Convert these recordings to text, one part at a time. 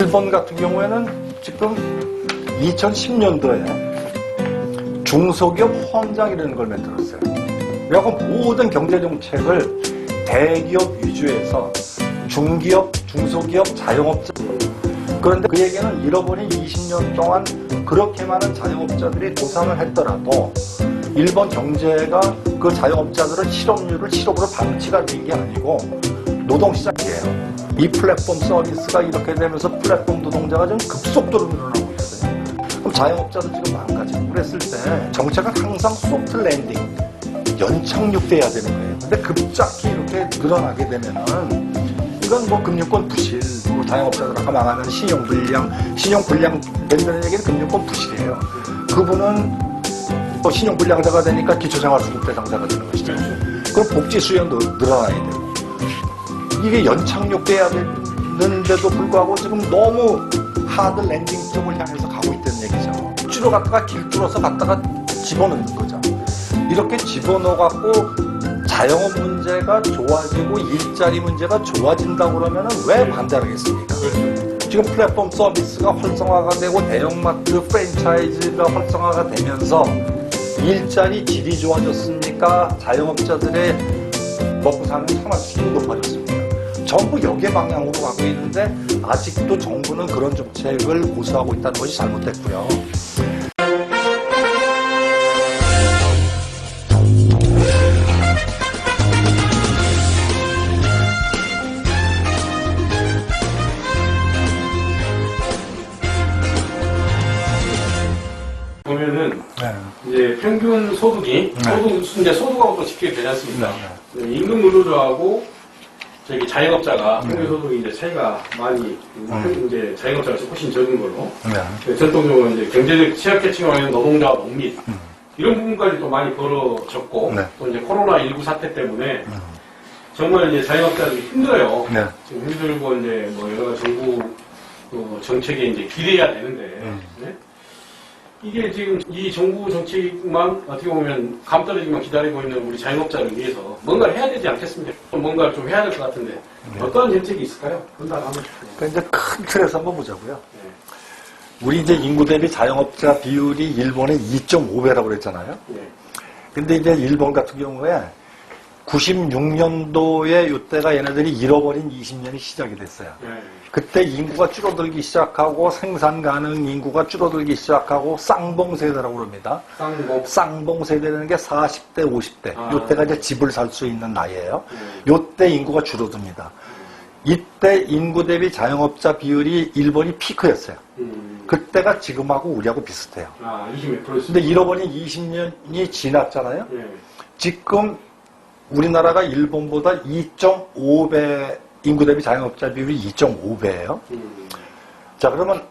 일본 같은 경우에는 지금 2010년도에 중소기업 헌장이라는 걸 만들었어요. 그래서 모든 경제정책을 대기업 위주에서 중기업, 중소기업, 자영업자. 그런데 그 얘기는 잃어버린 20년 동안 그렇게 많은 자영업자들이 도산을 했더라도 일본 경제가 그 자영업자들의 실업률을 실업으로 방치가 된 게 아니고 노동시장이에요. 이 플랫폼 서비스가 이렇게 되면서 플랫폼 노동자가 좀 급속도로 늘어나고 있거든요. 그럼 자영업자도 지금 망가지고 그랬을 때 정책은 항상 소프트 랜딩, 연착륙돼야 되는 거예요. 근데 급작히 이렇게 늘어나게 되면은 이건 뭐 금융권 부실, 뭐 자영업자들 아까 망하면 신용불량 된다는 얘기는 금융권 부실이에요. 그분은 또 신용불량자가 되니까 기초생활수급 대상자가 되는 것이죠. 그럼 복지 수요도 늘어나야 되고. 이게 연착륙돼야 되는데도 불구하고 지금 너무 하드 랜딩 쪽을 향해서 가고 있다는 얘기죠. 억지로 갔다가 길 뚫어서 갔다가 집어넣는 거죠. 이렇게 집어넣어갖고 자영업 문제가 좋아지고 일자리 문제가 좋아진다고 그러면 왜 반대하겠습니까? 지금 플랫폼 서비스가 활성화가 되고 대형마트 프랜차이즈가 활성화가 되면서 일자리 질이 좋아졌습니까? 자영업자들의 먹고 사는 생활 수준이 높아졌습니다. 전부 역의 방향으로 가고 있는데 아직도 정부는 그런 정책을 고수하고 있다는 것이 잘못됐고요. 보면은 이제 평균 소득이 이제 소득하고 또 직결이 되지 않습니까? 임금 노조하고 저기 자영업자가 평균 소득이 이제 차이가 많이 이제 자영업자가 훨씬 적은 걸로 전통적으로 이제 경제적 취약계층에 있는 노동자와 농민 이런 부분까지 또 많이 벌어졌고 또 이제 코로나19 사태 때문에 정말 이제 자영업자들이 힘들어요. 지금 힘들고 이제 뭐 여러 가지 정부 정책에 이제 기대해야 되는데. 이게 지금 이 정부 정책만 어떻게 보면 감떨어지기만 기다리고 있는 우리 자영업자를 위해서 뭔가를 해야 되지 않겠습니까? 뭔가를 좀 해야 될 것 같은데 어떤 정책이 있을까요? 그런 한번. 그러니까 이제 큰 틀에서 한번 보자고요. 우리 이제 인구 대비 자영업자 비율이 일본의 2.5배라고 그랬잖아요. 근데 이제 일본 같은 경우에 96년도에 이때가 얘네들이 잃어버린 20년이 시작이 됐어요. 그때 인구가 줄어들기 시작하고 생산 가능 인구가 줄어들기 시작하고 쌍봉 세대라고 그럽니다. 쌍봉 세대라는 게 40대, 50대. 이때가 이제 집을 살 수 있는 나이예요. 이때 인구가 줄어듭니다. 이때 인구 대비 자영업자 비율이 일본이 피크였어요. 그때가 지금하고 우리하고 비슷해요. 20몇 %. 근데 잃어버린 20년이 지났잖아요. 지금 우리나라가 일본보다 2.5배 인구 대비 자영업자 비율이 2.5배예요. 자, 그러면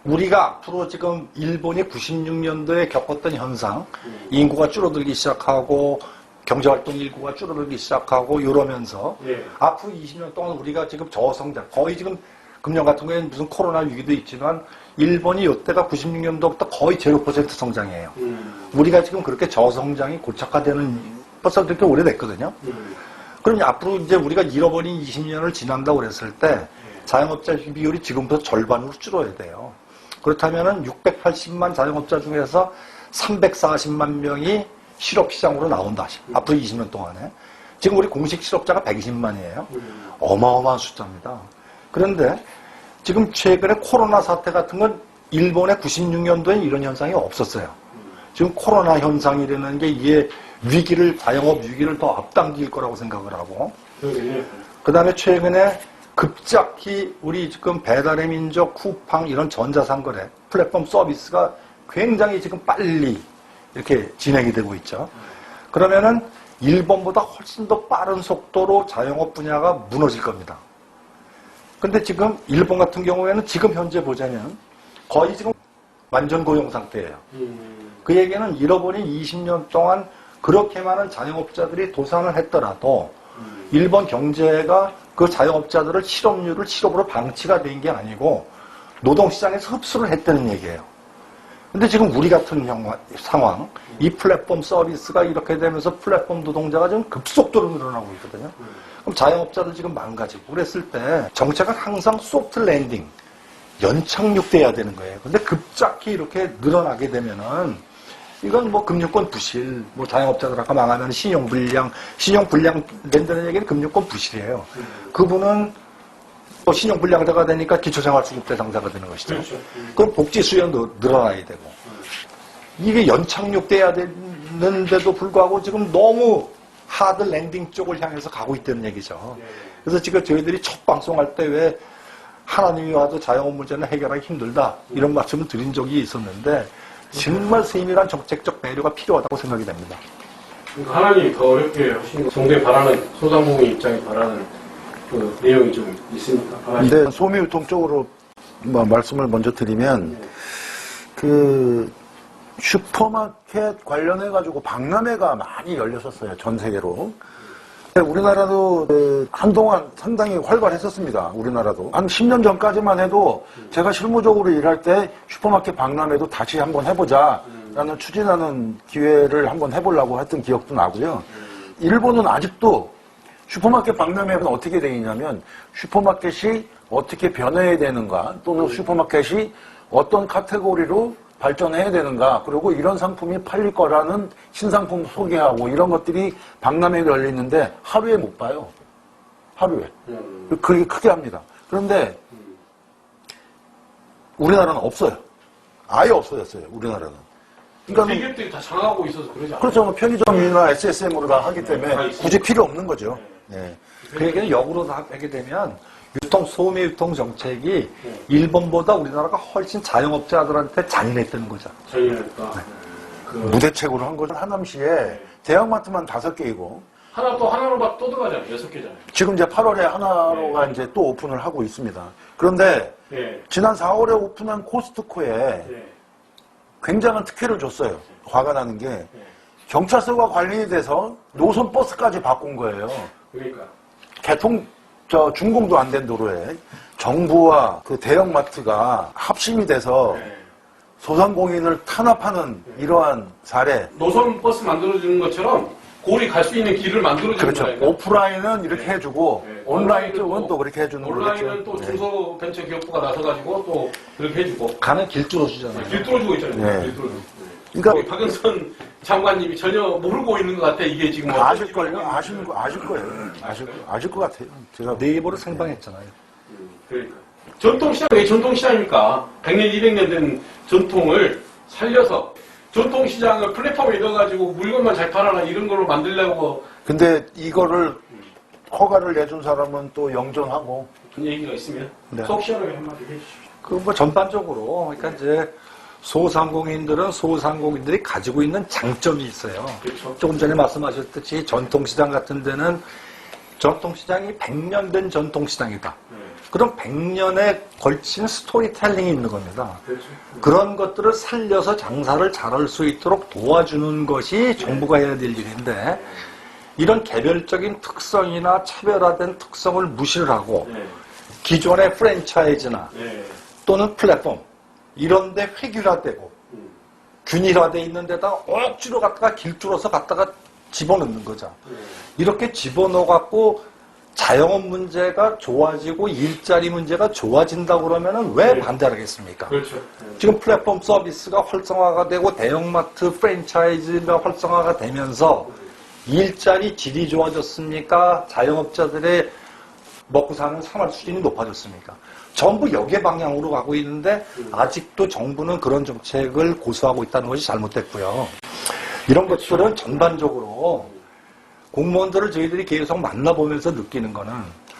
우리가 앞으로 지금 일본이 96년도에 겪었던 현상, 인구가 줄어들기 시작하고 경제활동 인구가 줄어들기 시작하고 이러면서 앞으로 20년 동안 우리가 지금 저성장, 거의 지금 금년 같은 경우에는 무슨 코로나 위기도 있지만 일본이 이때가 96년도부터 거의 0% 성장이에요. 우리가 지금 그렇게 저성장이 고착화되는 벌써 그렇게 오래됐거든요. 그럼 앞으로 이제 우리가 잃어버린 20년을 지난다고 그랬을 때 자영업자 비율이 지금부터 절반으로 줄어야 돼요. 그렇다면은 680만 자영업자 중에서 340만 명이 실업시장으로 나온다. 앞으로 20년 동안에. 지금 우리 공식 실업자가 120만이에요. 어마어마한 숫자입니다. 그런데 지금 최근에 코로나 사태 같은 건 일본의 96년도에 이런 현상이 없었어요. 지금 코로나 현상이라는 게 이게 자영업 위기를 더 앞당길 거라고 생각을 하고. 그 다음에 최근에 급작히 우리 지금 배달의 민족, 쿠팡 이런 전자상거래 플랫폼 서비스가 굉장히 지금 빨리 이렇게 진행이 되고 있죠. 그러면은 일본보다 훨씬 더 빠른 속도로 자영업 분야가 무너질 겁니다. 근데 지금 일본 같은 경우에는 지금 현재 보자면 거의 지금 완전 고용 상태예요. 그 얘기는 잃어버린 20년 동안 그렇게 많은 자영업자들이 도산을 했더라도 일본 경제가 그 자영업자들을 실업률을 실업으로 방치가 된 게 아니고 노동시장에서 흡수를 했다는 얘기예요. 근데 지금 우리 같은 상황, 이 플랫폼 서비스가 이렇게 되면서 플랫폼 노동자가 좀 급속도로 늘어나고 있거든요. 그럼 자영업자들 지금 망가지고 그랬을 때 정책은 항상 소프트 랜딩, 연착륙돼야 되는 거예요. 근데 급작히 이렇게 늘어나게 되면은 이건 뭐 금융권 부실, 뭐 자영업자들 아까 망하면 신용불량 된다는 얘기는 금융권 부실이에요. 그분은 또 신용불량자가 되니까 기초생활수급 대상자가 되는 것이죠. 그렇죠. 그럼 복지 수요는 늘어나야 되고. 이게 연착륙돼야 되는데도 불구하고 지금 너무 하드 랜딩 쪽을 향해서 가고 있다는 얘기죠. 그래서 지금 저희들이 첫 방송할 때 왜 하나님이 와도 자영업 문제는 해결하기 힘들다 이런 말씀을 드린 적이 있었는데 정말 세밀한 정책적 배려가 필요하다고 생각이 됩니다. 그러니까 하나님이 더 어렵게 하시는 정부에 바라는 소상공인 입장에 바라는 그 내용이 좀 있습니까? 근데 소미유통 쪽으로 말씀을 먼저 드리면 그 슈퍼마켓 관련해가지고 박람회가 많이 열렸었어요. 전 세계로. 우리나라도 한동안 상당히 활발했었습니다. 우리나라도. 한 10년 전까지만 해도 제가 실무적으로 일할 때 슈퍼마켓 박람회도 다시 한번 해보자 라는 추진하는 기회를 한번 해보려고 했던 기억도 나고요. 일본은 아직도 슈퍼마켓 박람회는 어떻게 되어 있냐면 슈퍼마켓이 어떻게 변해야 되는가 또는 슈퍼마켓이 어떤 카테고리로 발전해야 되는가 그리고 이런 상품이 팔릴 거라는 신상품 소개하고 이런 것들이 박람회에 열리는데 하루에 못 봐요. 하루에. 그렇게 크게 합니다. 그런데 우리나라는 없어요. 아예 없어졌어요. 우리나라는. 그러니까 기업들이 다 장악하고 있어서 그러지 않아요? 그렇죠. 뭐 편의점이나 SSM으로 다 하기 때문에 굳이 필요 없는 거죠. 네. 그 얘기는 역으로 하게 되면 소매 유통 정책이 일본보다 우리나라가 훨씬 자영업자들한테 잔인했다는 거죠. 저희니까 무대책으로 한 거죠. 하남시에 대형마트만 5개이고 하나로 또 들어가잖아요. 6개잖아요. 지금 이제 8월에 하나로가 이제 또 오픈을 하고 있습니다. 그런데 지난 4월에 오픈한 코스트코에 굉장한 특혜를 줬어요. 화가 나는 게 경찰서가 관리에 돼서 노선 버스까지 바꾼 거예요. 그러니까 준공도 안 된 도로에 정부와 그 대형마트가 합심이 돼서 소상공인을 탄압하는 이러한 사례. 노선 버스 만들어주는 것처럼 고리 갈 수 있는 길을 만들어주는 그렇죠. 거예요. 오프라인은 이렇게 해주고 온라인 쪽은 또 그렇게 해주는 거죠. 온라인은 또 중소벤처기업부가 나서가지고 또 그렇게 해주고 가는 길 뚫어주잖아요. 길 뚫어주고 있잖아요. 네. 길 뚫어주고. 그러니까 박영선 장관님이 전혀 모르고 있는 것 같아. 이게 지금 아실걸요? 아실 거예요. 아실 것 같아요. 제가 네이버로 생방했잖아요. 그러니까 전통시장 왜 전통시장입니까? 100년, 200년 된 전통을 살려서 전통시장을 플랫폼에 넣어가지고 물건만 잘 팔아라 이런 걸로 만들려고 근데 이거를 허가를 내준 사람은 또 영전하고 그런 얘기가 있으면 네. 속 시원하게 한마디 해주십시오. 그 뭐 전반적으로 그러니까 이제 소상공인들이 가지고 있는 장점이 있어요. 그렇죠. 조금 전에 말씀하셨듯이 전통시장 같은 데는 전통시장이 100년 된 전통시장이다. 그럼 100년에 걸친 스토리텔링이 있는 겁니다. 그렇죠. 그런 것들을 살려서 장사를 잘할 수 있도록 도와주는 것이 정부가 해야 될 일인데 이런 개별적인 특성이나 차별화된 특성을 무시를 하고 기존의 프랜차이즈나 또는 플랫폼 이런 데 획일화되고 균일화되어 있는 데다가 억지로 갖다가 길들여서 갖다가 집어넣는 거죠. 이렇게 집어넣어갖고 자영업 문제가 좋아지고 일자리 문제가 좋아진다고 그러면은 왜 반대하겠습니까? 그렇죠. 지금 플랫폼 서비스가 활성화가 되고 대형마트 프랜차이즈가 활성화가 되면서 일자리 질이 좋아졌습니까? 자영업자들의 먹고 사는 생활 수준이 높아졌습니까? 전부 역의 방향으로 가고 있는데 아직도 정부는 그런 정책을 고수하고 있다는 것이 잘못됐고요. 이런 것들은 전반적으로 공무원들을 저희들이 계속 만나보면서 느끼는 거는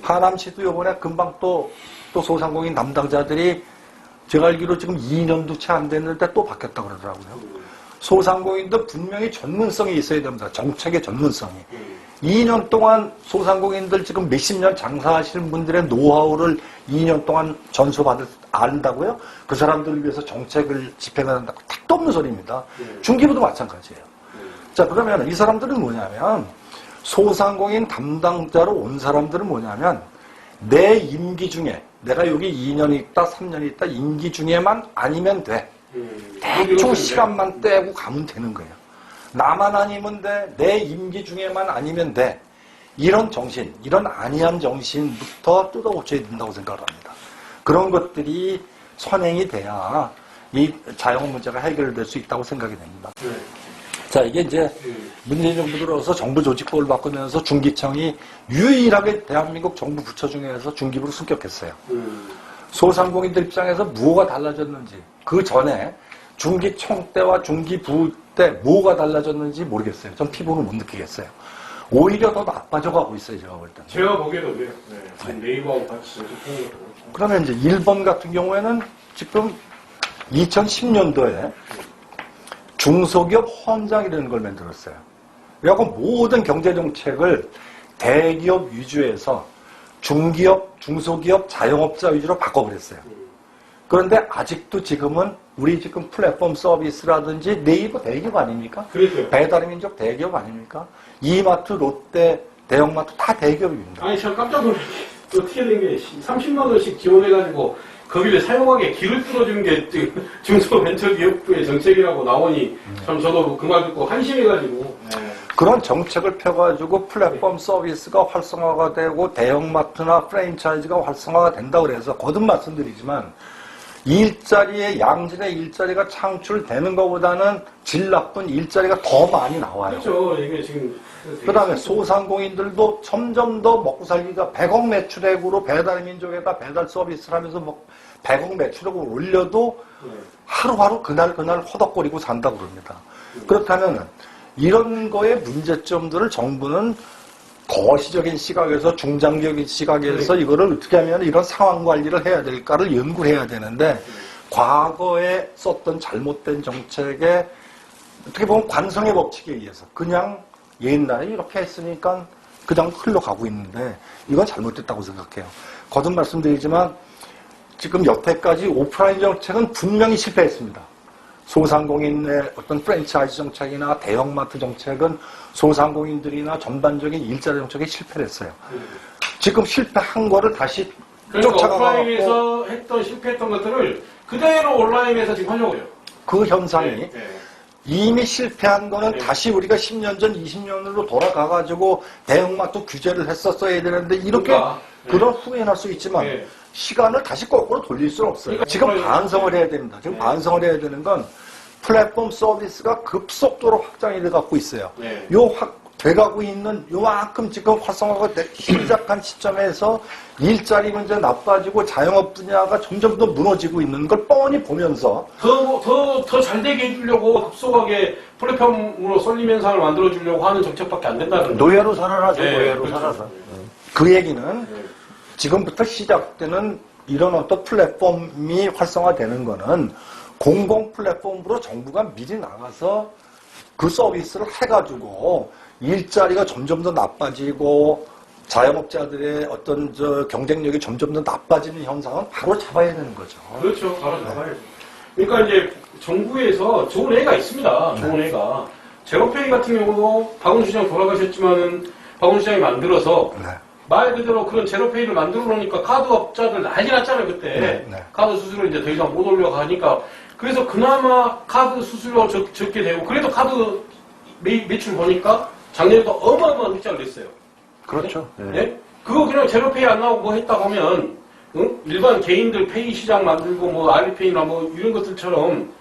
하남시도 이번에 금방 또 소상공인 담당자들이 제가 알기로 지금 2년도 채 안 됐는데 또 바뀌었다고 그러더라고요. 소상공인도 분명히 전문성이 있어야 됩니다. 정책의 전문성이. 2년 동안 소상공인들 지금 몇십 년 장사하시는 분들의 노하우를 2년 동안 안다고요? 그 사람들을 위해서 정책을 집행한다고 택도 없는 소리입니다. 중기부도 마찬가지예요. 자, 그러면 이 사람들은 뭐냐면 소상공인 담당자로 온 사람들은 뭐냐면 내 임기 중에 내가 여기 2년 있다 3년 있다 임기 중에만 아니면 돼. 대충 시간만 떼고 가면 되는 거예요. 나만 아니면 돼. 내 임기 중에만 아니면 돼. 이런 정신, 이런 안이한 정신부터 뜯어고쳐야 된다고 생각을 합니다. 그런 것들이 선행이 돼야 이 자영업 문제가 해결될 수 있다고 생각이 됩니다. 네. 자, 이게 이제 문재인 정부 들어서 정부 조직법을 바꾸면서 중기청이 유일하게 대한민국 정부 부처 중에서 중기부로 승격했어요. 소상공인들 입장에서 무엇가 달라졌는지, 그 전에 중기청 때와 중기부 때 뭐가 달라졌는지 모르겠어요. 전 피부는 못 느끼겠어요. 오히려 더 나빠져 가고 있어요, 제가 볼 때는. 제가 보기에도 그래요. 네. 지금 네이버하고 같이 소통하는 것도 그렇고. 그러면 이제 일본 같은 경우에는 지금 2010년도에 중소기업 헌장이라는 걸 만들었어요. 그래갖고 모든 경제정책을 대기업 위주에서 중기업, 중소기업, 자영업자 위주로 바꿔버렸어요. 그런데 아직도 지금은 우리 지금 플랫폼 서비스라든지 네이버 대기업 아닙니까? 그러니까요. 배달민족 대기업 아닙니까? 이마트, 롯데, 대형마트 다 대기업입니다. 아니, 저 깜짝 놀란 게 어떻게 된 게 30만 원씩 지원해가지고 거기를 사용하게 길을 뚫어주는 게 중소벤처기업부의 정책이라고 나오니 참 저도 그 말 듣고 한심해가지고. 네. 그런 정책을 펴가지고 플랫폼 서비스가 활성화가 되고 대형마트나 프랜차이즈가 활성화가 된다 그래서 거듭 말씀드리지만 일자리의 양질의 일자리가 창출되는 것보다는 질 나쁜 일자리가 더 많이 나와요. 그렇죠. 이게 지금. 그 다음에 소상공인들도 점점 더 먹고 살기가 100억 매출액으로 배달민족에다 배달 서비스를 하면서 뭐 100억 매출액을 올려도 하루하루 그날 허덕거리고 산다고 그럽니다. 그렇다면 이런 거의 문제점들을 정부는 거시적인 시각에서 중장기적인 시각에서 이거를 어떻게 하면 이런 상황 관리를 해야 될까를 연구를 해야 되는데 과거에 썼던 잘못된 정책에 어떻게 보면 관성의 법칙에 의해서 그냥 옛날에 이렇게 했으니까 그냥 흘러가고 있는데 이건 잘못됐다고 생각해요. 거듭 말씀드리지만 지금 여태까지 오프라인 정책은 분명히 실패했습니다. 소상공인의 어떤 프랜차이즈 정책이나 대형마트 정책은 소상공인들이나 전반적인 일자리 정책에 실패를 했어요. 지금 실패한 거를 다시 그러니까 쫓아가고 오프라인에서 했던 실패했던 것들을 그대로 온라인에서 지금 하려고 해요. 그 현상이 네, 네. 이미 실패한 거는 네. 다시 우리가 10년 전, 20년으로 돌아가가지고 대형마트 규제를 했었어야 되는데 이렇게 그러니까, 네. 그런 후회는 할 수 있지만 네. 시간을 다시 거꾸로 돌릴 수는 없어요. 그러니까 지금 오프라인 반성을 네. 해야 됩니다. 지금 네. 반성을 해야 되는 건 플랫폼 서비스가 급속도로 확장이 돼갖고 있어요. 네. 돼가고 있는 요만큼 지금 활성화가 시작한 시점에서 일자리 문제 나빠지고 자영업 분야가 점점 더 무너지고 있는 걸 뻔히 보면서 더 잘 되게 해주려고 급속하게 플랫폼으로 쏠림 현상을 만들어주려고 하는 정책밖에 안 된다는 거예요. 노예로 살아라죠, 네, 노예로 그렇죠. 살아서. 그 얘기는 네. 지금부터 시작되는 이런 어떤 플랫폼이 활성화되는 거는 공공 플랫폼으로 정부가 미리 나가서 그 서비스를 해가지고 일자리가 점점 더 나빠지고 자영업자들의 어떤 경쟁력이 점점 더 나빠지는 현상은 바로 잡아야 되는 거죠. 그렇죠. 바로 잡아야죠. 그러니까 이제 정부에서 좋은 애가 있습니다. 좋은 애가. 제로페이 같은 경우도 박원순 시장 돌아가셨지만은 박원순 시장이 만들어서 네. 말 그대로 그런 제로페이를 만들어 놓으니까 카드업자들 난리 났잖아요, 그때. 네. 카드 수수료 이제 더 이상 못 올려가니까. 그래서 그나마 카드 수수료 적게 되고, 그래도 카드 매출 보니까 작년에도 어마어마한 흑자를 냈어요. 그렇죠. 네. 네? 그거 그냥 제로페이 안 나오고 뭐 했다 보면, 응? 일반 개인들 페이 시장 만들고 뭐 알리페이나 뭐 이런 것들처럼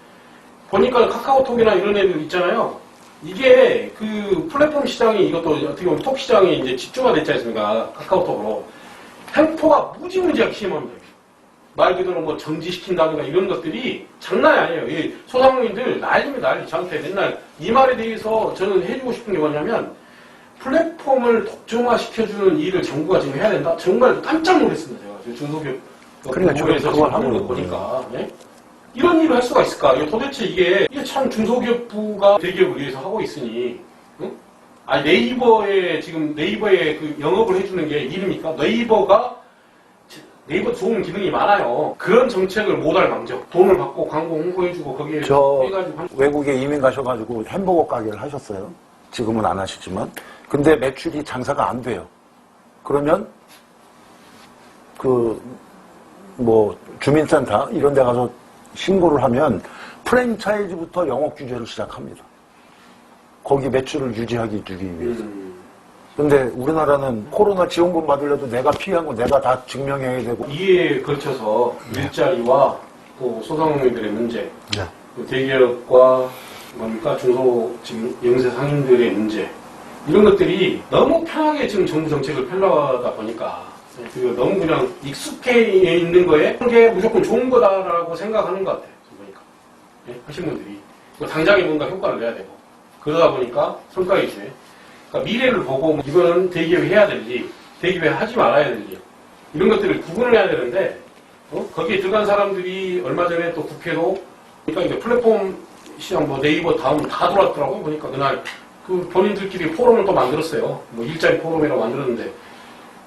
보니까 카카오톡이나 이런 애들 있잖아요. 이게 그 플랫폼 시장이 이것도 어떻게 보면 톡 시장이 이제 집중화 됐지 않습니까? 카카오톡으로. 횡포가 무지무지하게 심합니다. 말 그대로 뭐 정지시킨다든가 이런 것들이 장난이 아니에요. 이 소상공인들 난리입니다, 난리. 저한테 맨날 이 말에 대해서 저는 해주고 싶은 게 뭐냐면 플랫폼을 독점화시켜주는 일을 정부가 지금 해야 된다? 정말 깜짝 놀랐습니다, 제가. 중소기업 그러니까 부에서 그걸 하는 거 하고 보니까. 네? 이런 일을 할 수가 있을까? 도대체 이게 참 중소기업부가 대기업을 위해서 하고 있으니, 응? 아니, 네이버에, 지금 네이버에 그 영업을 해주는 게 일입니까? 네이버 좋은 기능이 많아요. 그런 정책을 못할 망정. 돈을 받고 광고 홍보해주고 거기에 해가지고 외국에 이민 가셔가지고 햄버거 가게를 하셨어요. 지금은 안 하시지만. 근데 매출이 장사가 안 돼요. 그러면 주민센터 이런 데 가서 신고를 하면 프랜차이즈부터 영업 규제를 시작합니다. 거기 매출을 유지하기 위해서. 근데 우리나라는 코로나 지원금 받으려도 내가 피한 거 내가 다 증명해야 되고. 이에 걸쳐서 일자리와 또 소상공인들의 문제, 네. 또 대기업과 뭡니까 중소 지금 영세 상인들의 문제 이런 것들이 너무 편하게 지금 정부 정책을 펼쳐다 보니까 그리고 너무 그냥 익숙해 있는 거에 그게 무조건 좋은 거다라고 생각하는 것 같아요. 보니까 하신 분들이 당장에 뭔가 효과를 내야 되고 그러다 보니까 성과이지. 그러니까 미래를 보고 이거는 대기업이 해야 될지 대기업이 하지 말아야 될지 이런 것들을 구분을 해야 되는데 거기에 들어간 사람들이 얼마 전에 또 국회로 그러니까 이제 플랫폼 시장 뭐 네이버 다음 다 들어왔더라고 보니까 그날 그 본인들끼리 포럼을 또 만들었어요. 뭐 일자리 포럼이라고 만들었는데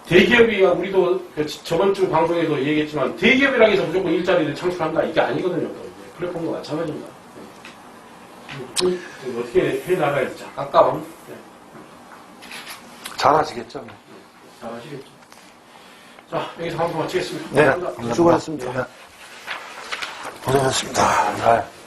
대기업이 우리도 저번 주 방송에도 얘기했지만 대기업이라고 해서 무조건 일자리를 창출한다 이게 아니거든요. 또 이제 플랫폼도 마찬가지입니다. 어떻게 해 나가야 될지 가까운 잘하시겠죠? 잘하시겠죠. 자 여기서 방송 마치겠습니다. 네, 감사합니다. 수고하셨습니다. 네. 고생하셨습니다. 네.